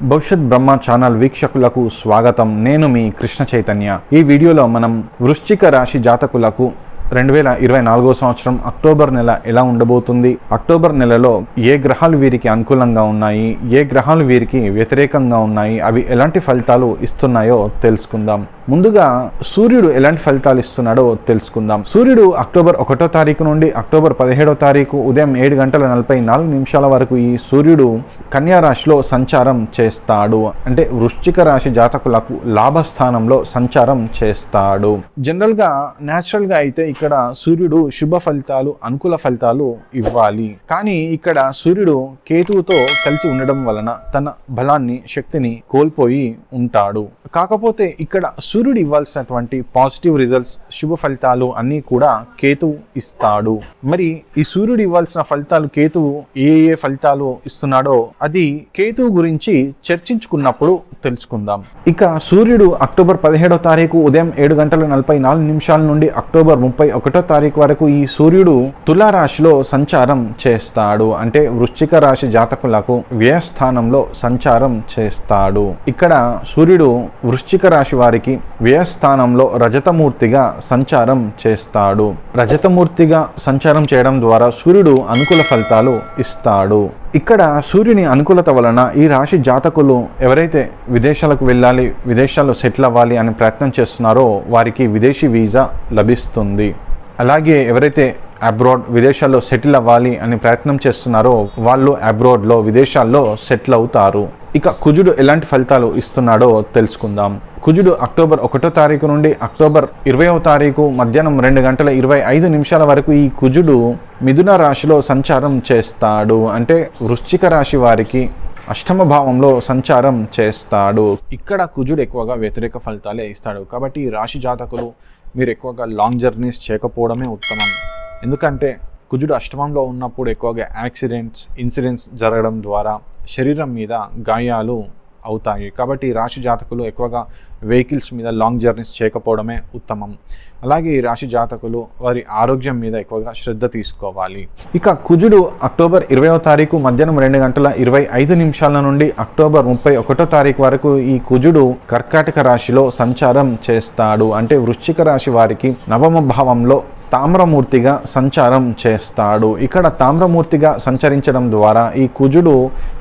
భవిష్యత్ బ్రహ్మ ఛానల్ వీక్షకులకు స్వాగతం. నేను మీ కృష్ణ చైతన్య. ఈ వీడియోలో మనం వృశ్చిక రాశి జాతకులకు 2024 సంవత్సరం అక్టోబర్ నెల ఎలా ఉండబోతుంది, అక్టోబర్ నెలలో ఏ గ్రహాలు వీరికి అనుకూలంగా ఉన్నాయి, ఏ గ్రహాలు వీరికి వ్యతిరేకంగా ఉన్నాయి, అవి ఎలాంటి ఫలితాలు ఇస్తున్నాయో తెలుసుకుందాం. ముందుగా సూర్యుడు ఎలాంటి ఫలితాలు ఇస్తున్నాడో తెలుసుకుందాం. సూర్యుడు అక్టోబర్ 1వ తారీఖు నుండి అక్టోబర్ 17వ తారీఖు ఉదయం 7:44 వరకు ఈ సూర్యుడు కన్యా రాశిలో సంచారం చేస్తాడు. అంటే వృశ్చిక రాశి జాతకులకు లాభస్థానంలో సంచారం చేస్తాడు. జనరల్గా న్యాచురల్గా అయితే ఇక్కడ సూర్యుడు శుభ ఫలితాలు, అనుకూల ఫలితాలు ఇవ్వాలి. కానీ ఇక్కడ సూర్యుడు కేతువుతో కలిసి ఉండడం వలన తన బలాన్ని, శక్తిని కోల్పోయి ఉంటాడు. కాకపోతే ఇక్కడ సూర్యుడు ఇవ్వాల్సినటువంటి పాజిటివ్ రిజల్ట్స్, శుభ ఫలితాలు అన్నీ కూడా కేతువు ఇస్తాడు. మరి ఈ సూర్యుడు ఇవ్వాల్సిన ఫలితాలు కేతువు ఏ ఫలితాలు ఇస్తున్నాడో అది కేతువు గురించి చర్చించుకున్నప్పుడు తెలుసుకుందాం. ఇక సూర్యుడు అక్టోబర్ 17వ తారీఖు ఉదయం 7:44 నుండి అక్టోబర్ 31వ తారీఖు వరకు ఈ సూర్యుడు తులారాశిలో సంచారం చేస్తాడు. అంటే వృశ్చిక రాశి జాతకులకు వ్యయస్థానంలో సంచారం చేస్తాడు. ఇక్కడ సూర్యుడు వృశ్చిక రాశి వారికి వ్యయస్థానంలో రజతమూర్తిగా సంచారం చేస్తాడు. రజతమూర్తిగా సంచారం చేయడం ద్వారా సూర్యుడు అనుకూల ఫలితాలు ఇస్తాడు. ఇక్కడ సూర్యుని అనుకూలత వలన ఈ రాశి జాతకులు ఎవరైతే విదేశాలకు వెళ్ళాలి, విదేశాల్లో సెటిల్ అవ్వాలి అనే ప్రయత్నం చేస్తున్నారో వారికి విదేశీ వీసా లభిస్తుంది. అలాగే ఎవరైతే అబ్రాడ్, విదేశాల్లో సెటిల్ అవ్వాలి అని ప్రయత్నం చేస్తున్నారో వాళ్ళు అబ్రాడ్లో, విదేశాల్లో సెటిల్ అవుతారు. ఇక కుజుడు ఎలాంటి ఫలితాలు ఇస్తున్నాడో తెలుసుకుందాం. కుజుడు అక్టోబర్ 1వ తారీఖు నుండి అక్టోబర్ 20వ తారీఖు మధ్యాహ్నం 2:25 వరకు ఈ కుజుడు మిథున రాశిలో సంచారం చేస్తాడు. అంటే వృశ్చిక రాశి వారికి అష్టమ భావంలో సంచారం చేస్తాడు. ఇక్కడ కుజుడు ఎక్కువగా వ్యతిరేక ఫలితాలే ఇస్తాడు. కాబట్టి ఈ రాశి జాతకులు మీరు ఎక్కువగా లాంగ్ జర్నీస్ చేయకపోవడమే ఉత్తమం. ఎందుకంటే కుజుడు అష్టమంలో ఉన్నప్పుడు ఎక్కువగా యాక్సిడెంట్స్, ఇన్సిడెంట్స్ జరగడం ద్వారా శరీరం మీద గాయాలు అవుతాయి. కాబట్టి రాశి జాతకులు ఎక్కువగా వెహికల్స్ మీద లాంగ్ జర్నీస్ చేయకపోవడమే ఉత్తమం. అలాగే ఈ రాశి జాతకులు వారి ఆరోగ్యం మీద ఎక్కువగా శ్రద్ధ తీసుకోవాలి. ఇక కుజుడు అక్టోబర్ 20వ తారీఖు మధ్యాహ్నం 2:25 నుండి అక్టోబర్ 31వ తారీఖు వరకు ఈ కుజుడు కర్కాటక రాశిలో సంచారం చేస్తాడు. అంటే వృశ్చిక రాశి వారికి నవమ భావంలో తామ్రమూర్తిగా సంచారం చేస్తాడు. ఇక్కడ తామ్రమూర్తిగా సంచరించడం ద్వారా ఈ కుజుడు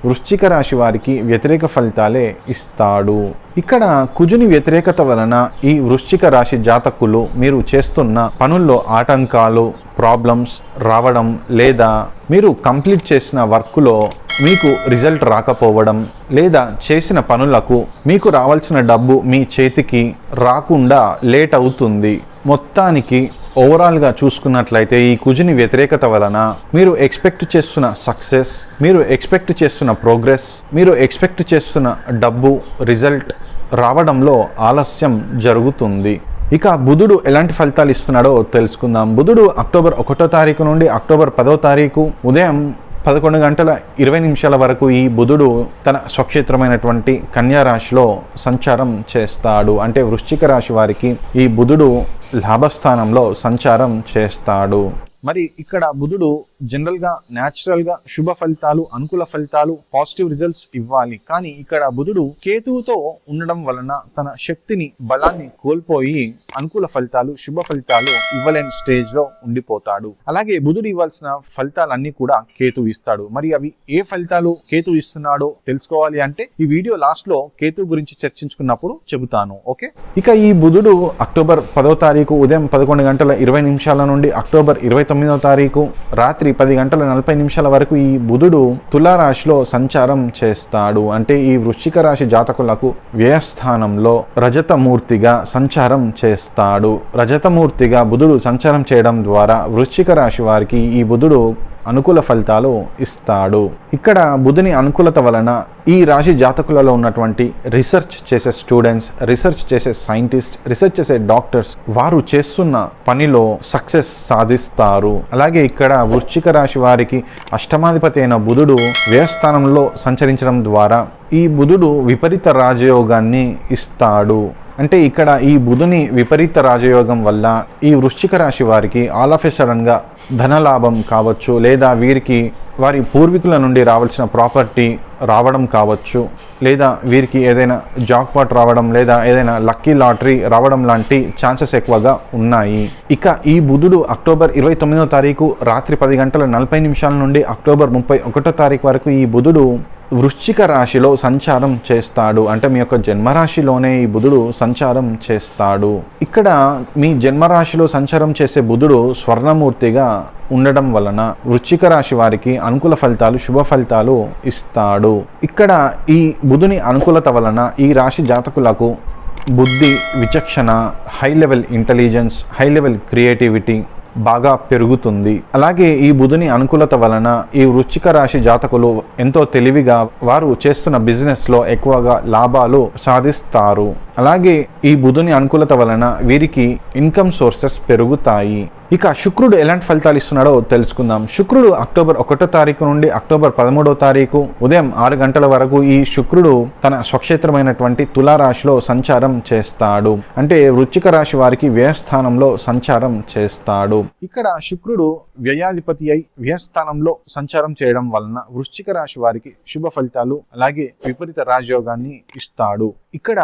వృశ్చిక రాశి వారికి వ్యతిరేక ఫలితాలే ఇస్తాడు. ఇక్కడ కుజుని వ్యతిరేకత వలన ఈ వృశ్చిక రాశి జాతకులు మీరు చేస్తున్న పనుల్లో ఆటంకాలు, ప్రాబ్లమ్స్ రావడం, లేదా మీరు కంప్లీట్ చేసిన వర్క్లో మీకు రిజల్ట్ రాకపోవడం, లేదా చేసిన పనులకు మీకు రావాల్సిన డబ్బు మీ చేతికి రాకుండా లేట్ అవుతుంది. మొత్తానికి ఓవరాల్గా చూసుకున్నట్లయితే ఈ కుజుని వ్యతిరేకత వలన మీరు ఎక్స్పెక్ట్ చేస్తున్న సక్సెస్, మీరు ఎక్స్పెక్ట్ చేస్తున్న ప్రోగ్రెస్, మీరు ఎక్స్పెక్ట్ చేస్తున్న డబ్బు, రిజల్ట్ రావడంలో ఆలస్యం జరుగుతుంది. ఇక బుధుడు ఎలాంటి ఫలితాలు ఇస్తున్నాడో తెలుసుకుందాం. బుధుడు అక్టోబర్ 1వ తారీఖు నుండి అక్టోబర్ 10వ తారీఖు ఉదయం 11:20 వరకు ఈ బుధుడు తన స్వక్షేత్రమైనటువంటి కన్యా రాశిలో సంచారం చేస్తాడు. అంటే వృశ్చిక రాశి వారికి ఈ బుధుడు లాభస్థానంలో సంచారం చేస్తాడు. మరి ఇక్కడ బుధుడు జనరల్గా న్యాచురల్గా శుభ ఫలితాలు, అనుకూల ఫలితాలు, పాజిటివ్ రిజల్ట్స్ ఇవ్వాలి. కానీ ఇక్కడ బుధుడు కేతువుతో ఉండడం వలన తన శక్తిని, బలాన్ని కోల్పోయి అనుకూల ఫలితాలు, శుభ ఫలితాలు ఇవ్వలేని స్టేజ్లో ఉండిపోతాడు. అలాగే బుధుడు ఇవ్వాల్సిన ఫలితాలన్నీ కూడా కేతువు ఇస్తాడు. మరి అవి ఏ ఫలితాలు కేతువు ఇస్తున్నాడో తెలుసుకోవాలి అంటే ఈ వీడియో లాస్ట్లో కేతువు గురించి చర్చించుకున్నప్పుడు చెబుతాను. ఓకే. ఇక ఈ బుధుడు అక్టోబర్ 10వ తారీఖు ఉదయం 11:20 నుండి అక్టోబర్ 29వ తారీఖు రాత్రి 10:40 వరకు ఈ బుధుడు తులారాశిలో సంచారం చేస్తాడు. అంటే ఈ వృశ్చిక రాశి జాతకులకు వ్యయస్థానంలో రజతమూర్తిగా సంచారం చేస్తాడు. రజతమూర్తిగా బుధుడు సంచారం చేయడం ద్వారా వృశ్చిక రాశి వారికి ఈ బుధుడు అనుకూల ఫలితాలు ఇస్తాడు. ఇక్కడ బుధుని అనుకూలత వలన ఈ రాశి జాతకులలో ఉన్నటువంటి రీసెర్చ్ చేసే స్టూడెంట్స్, రీసెర్చ్ చేసే సైంటిస్ట్, రీసెర్చ్ చేసే డాక్టర్స్ వారు చేస్తున్న పనిలో సక్సెస్ సాధిస్తారు. అలాగే ఇక్కడ వృశ్చిక రాశి వారికి అష్టమాధిపతి అయిన బుధుడు వ్యయస్థానంలో సంచరించడం ద్వారా ఈ బుధుడు విపరీత రాజయోగాన్ని ఇస్తాడు. అంటే ఇక్కడ ఈ బుధుని విపరీత రాజయోగం వల్ల ఈ వృశ్చిక రాశి వారికి ఆల్ ఆఫ్ ఎ సడన్గా ధనలాభం కావచ్చు, లేదా వీరికి వారి పూర్వీకుల నుండి రావాల్సిన ప్రాపర్టీ రావడం కావచ్చు, లేదా వీరికి ఏదైనా జాక్పాట్ రావడం, లేదా ఏదైనా లక్కీ లాటరీ రావడం లాంటి ఛాన్సెస్ ఎక్కువగా ఉన్నాయి. ఇక ఈ బుధుడు అక్టోబర్ 29వ తారీఖు రాత్రి 10:40 నుండి అక్టోబర్ 31వ తారీఖు వరకు ఈ బుధుడు వృశ్చిక రాశిలో సంచారం చేస్తాడు. అంటే మీ యొక్క జన్మరాశిలోనే ఈ బుధుడు సంచారం చేస్తాడు. ఇక్కడ మీ జన్మరాశిలో సంచారం చేసే బుధుడు స్వర్ణమూర్తిగా ఉండడం వలన వృశ్చిక రాశి వారికి అనుకూల ఫలితాలు, శుభ ఫలితాలు ఇస్తాడు. ఇక్కడ ఈ బుధుని అనుకూలత వలన ఈ రాశి జాతకులకు బుద్ధి, విచక్షణ, high level intelligence, high level creativity బాగా పెరుగుతుంది. అలాగే ఈ బుధుని అనుకూలత వలన ఈ వృశ్చిక రాశి జాతకులు ఎంతో తెలివిగా వారు చేస్తున్న బిజినెస్లో ఎక్కువగా లాభాలు సాధిస్తారు. అలాగే ఈ బుధుని అనుకూలత వలన వీరికి ఇన్కమ్ సోర్సెస్ పెరుగుతాయి. ఇక శుక్రుడు ఎలాంటి ఫలితాలు ఇస్తున్నాడో తెలుసుకుందాం. శుక్రుడు అక్టోబర్ 1వ తారీఖు నుండి అక్టోబర్ 13వ తారీఖు ఉదయం 6 గంటల వరకు ఈ శుక్రుడు తన స్వక్షేత్రమైనటువంటి తులారాశిలో సంచారం చేస్తాడు. అంటే వృశ్చిక రాశి వారికి వ్యయస్థానంలో సంచారం చేస్తాడు. ఇక్కడ శుక్రుడు వ్యయాధిపతి అయి వ్యయస్థానంలో సంచారం చేయడం వలన వృశ్చిక రాశి వారికి శుభ ఫలితాలు, అలాగే విపరీత రాజయోగాన్ని ఇస్తాడు. ఇక్కడ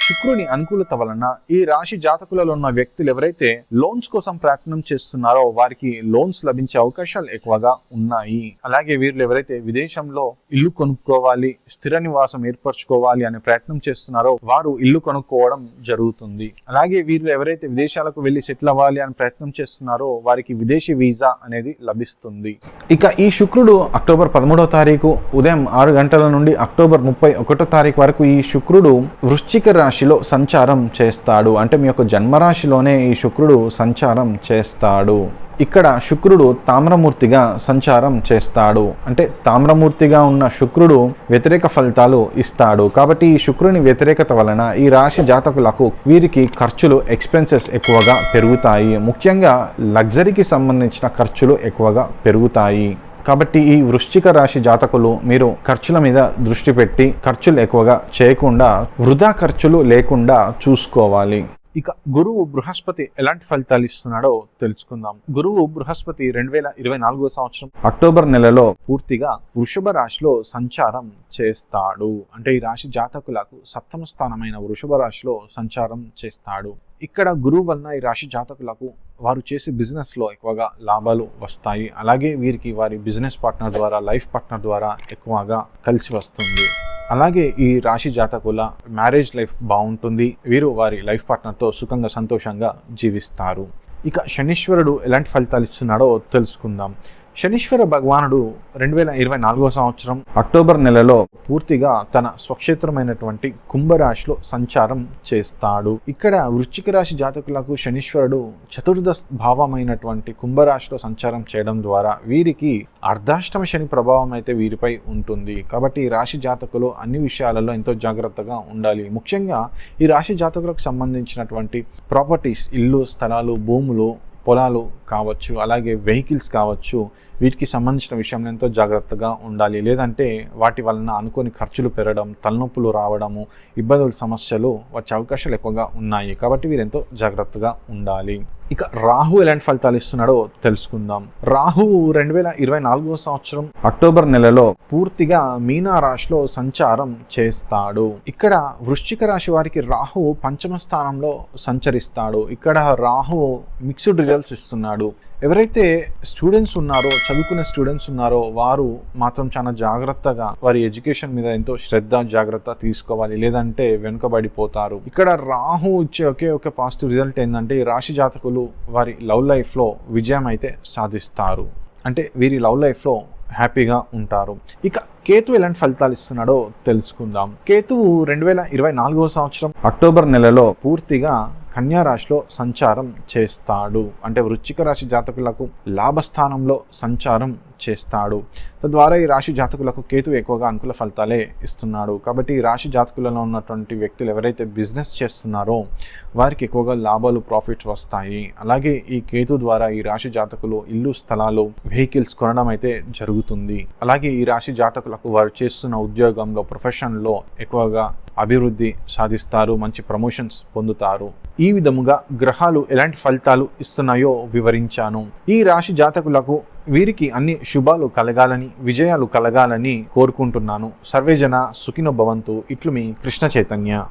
శుక్రుని అనుకూలత వలన ఈ రాశి జాతకులలో ఉన్న వ్యక్తులు ఎవరైతే లోన్స్ కోసం ప్రయత్నం చేస్తున్నారో వారికి లోన్స్ లభించే అవకాశాలు ఎక్కువగా ఉన్నాయి. అలాగే వీళ్ళు ఎవరైతే విదేశంలో ఇల్లు కొనుక్కోవాలి, స్థిర నివాసం ఏర్పరచుకోవాలి అనే ప్రయత్నం చేస్తున్నారో వారు ఇల్లు కొనుక్కోవడం జరుగుతుంది. అలాగే వీళ్ళు ఎవరైతే విదేశాలకు వెళ్లి సెటిల్ అవ్వాలి అని ప్రయత్నం చేస్తున్నారో వారికి విదేశీ వీసా అనేది లభిస్తుంది. ఇక ఈ శుక్రుడు అక్టోబర్ 13వ తారీఖు ఉదయం 6 గంటల నుండి అక్టోబర్ 31వ తారీఖు వరకు ఈ శుక్రుడు వృశ్చిక రాశిలో సంచారం చేస్తాడు. అంటే మీ యొక్క జన్మరాశిలోనే ఈ శుక్రుడు సంచారం చేస్తాడు. ఇక్కడ శుక్రుడు తామ్రమూర్తిగా సంచారం చేస్తాడు. అంటే తామ్రమూర్తిగా ఉన్న శుక్రుడు వ్యతిరేక ఫలితాలు ఇస్తాడు. కాబట్టి ఈ శుక్రుని వ్యతిరేకత వలన ఈ రాశి జాతకులకు వీరికి ఖర్చులు, ఎక్స్పెన్సెస్ ఎక్కువగా పెరుగుతాయి. ముఖ్యంగా లగ్జరీకి సంబంధించిన ఖర్చులు ఎక్కువగా పెరుగుతాయి. కాబట్టి ఈ వృశ్చిక రాశి జాతకులు మీరు ఖర్చుల మీద దృష్టి పెట్టి ఖర్చులు ఎక్కువగా చేయకుండా, వృధా ఖర్చులు లేకుండా చూసుకోవాలి. ఇక గురువు బృహస్పతి ఎలాంటి ఫలితాలు ఇస్తున్నాడో తెలుసుకుందాం. గురువు బృహస్పతి 2024వ సంవత్సరం అక్టోబర్ నెలలో పూర్తిగా వృషభ రాశిలో సంచారం చేస్తాడు. అంటే ఈ రాశి జాతకులకు 7వ స్థానమైన వృషభ రాశిలో సంచారం చేస్తాడు. ఇక్కడ గురువు వలన ఈ రాశి జాతకులకు వారు చేసే బిజినెస్లో ఎక్కువగా లాభాలు వస్తాయి. అలాగే వీరికి వారి బిజినెస్ పార్ట్నర్ ద్వారా, లైఫ్ పార్ట్నర్ ద్వారా ఎక్కువగా కలిసి వస్తుంది. అలాగే ఈ రాశి జాతకుల మ్యారేజ్ లైఫ్ బాగుంటుంది. వీరు వారి లైఫ్ పార్ట్నర్తో సుఖంగా, సంతోషంగా జీవిస్తారు. ఇక శనీశ్వరుడు ఎలాంటి ఫలితాలు ఇస్తున్నాడో తెలుసుకుందాం. శనీశ్వర భగవానుడు 2024వ సంవత్సరం అక్టోబర్ నెలలో పూర్తిగా తన స్వక్షేత్రమైనటువంటి కుంభరాశిలో సంచారం చేస్తాడు. ఇక్కడ వృశ్చిక రాశి జాతకులకు శనీశ్వరుడు చతుర్థ భావమైనటువంటి కుంభరాశిలో సంచారం చేయడం ద్వారా వీరికి అర్ధాష్టమ శని ప్రభావం అయితే వీరిపై ఉంటుంది. కాబట్టి ఈ రాశి జాతకులు అన్ని విషయాలలో ఎంతో జాగ్రత్తగా ఉండాలి. ముఖ్యంగా ఈ రాశి జాతకులకు సంబంధించినటువంటి ప్రాపర్టీస్, ఇల్లు, స్థలాలు, భూములు, పొలాలు కావచ్చు, అలాగే వెహికల్స్ కావచ్చు, వీటికి సంబంధించిన విషయంలో ఎంతో జాగ్రత్తగా ఉండాలి. లేదంటే వాటి వలన అనుకోని ఖర్చులు పెరగడం, తలనొప్పులు రావడము, ఇబ్బందుల సమస్యలు వచ్చే అవకాశాలు ఎక్కువగా ఉన్నాయి. కాబట్టి వీరు ఎంతో జాగ్రత్తగా ఉండాలి. ఇక రాహు ఎలాంటి ఫలితాలు ఇస్తున్నాడో తెలుసుకుందాం. రాహు 2024వ సంవత్సరం అక్టోబర్ నెలలో పూర్తిగా మీనా రాశిలో సంచారం చేస్తాడు. ఇక్కడ వృశ్చిక రాశి వారికి రాహు 5వ స్థానంలో సంచరిస్తాడు. ఇక్కడ రాహు మిక్స్డ్ రిజల్ట్స్ ఇస్తున్నాడు. ఎవరైతే స్టూడెంట్స్ ఉన్నారో, చదువుకునే స్టూడెంట్స్ ఉన్నారో వారు మాత్రం చాలా జాగ్రత్తగా వారి ఎడ్యుకేషన్ మీద ఎంతో శ్రద్ధ, జాగ్రత్త తీసుకోవాలి. లేదంటే వెనుకబడిపోతారు. ఇక్కడ రాహు ఇచ్చే ఒకే ఒక పాజిటివ్ రిజల్ట్ ఏంటంటే ఈ రాశి జాతకులు వారి లవ్ లైఫ్లో విజయం అయితే సాధిస్తారు. అంటే వీరి లవ్ లైఫ్లో హ్యాపీగా ఉంటారు. ఇక కేతు ఎలాంటి ఫలితాలు ఇస్తున్నాడో తెలుసుకుందాం. కేతువు 2024వ సంవత్సరం అక్టోబర్ నెలలో పూర్తిగా కన్యా రాశిలో సంచారం చేస్తాడు. అంటే వృశ్చిక రాశి జాతకులకు లాభస్థానంలో సంచారం చేస్తాడు. తద్వారా ఈ రాశి జాతకులకు కేతు ఎక్కువగా అనుకూల ఫలితాలే ఇస్తున్నాడు. కాబట్టి ఈ రాశి జాతకులలో ఉన్నటువంటి వ్యక్తులు ఎవరైతే బిజినెస్ చేస్తున్నారో వారికి ఎక్కువగా లాభాలు, ప్రాఫిట్స్ వస్తాయి. అలాగే ఈ కేతు ద్వారా ఈ రాశి జాతకులు ఇల్లు, స్థలాలు, వెహికల్స్ కొనడం అయితే జరుగుతుంది. అలాగే ఈ రాశి జాతకులకు వారు చేస్తున్న ఉద్యోగంలో, ప్రొఫెషన్లో ఎక్కువగా అభివృద్ధి సాధిస్తారు, మంచి ప్రమోషన్స్ పొందుతారు. ఈ విధముగా గ్రహాలు ఎలాంటి ఫలితాలు ఇస్తున్నాయో వివరించాను. ఈ రాశి జాతకులకు వీరికి అన్ని శుభాలు కలగాలని, విజయాలు కలగాలని కోరుకుంటున్నాను. సర్వేజన సుఖినో భవంతు. ఇట్లు మీ కృష్ణ చైతన్య.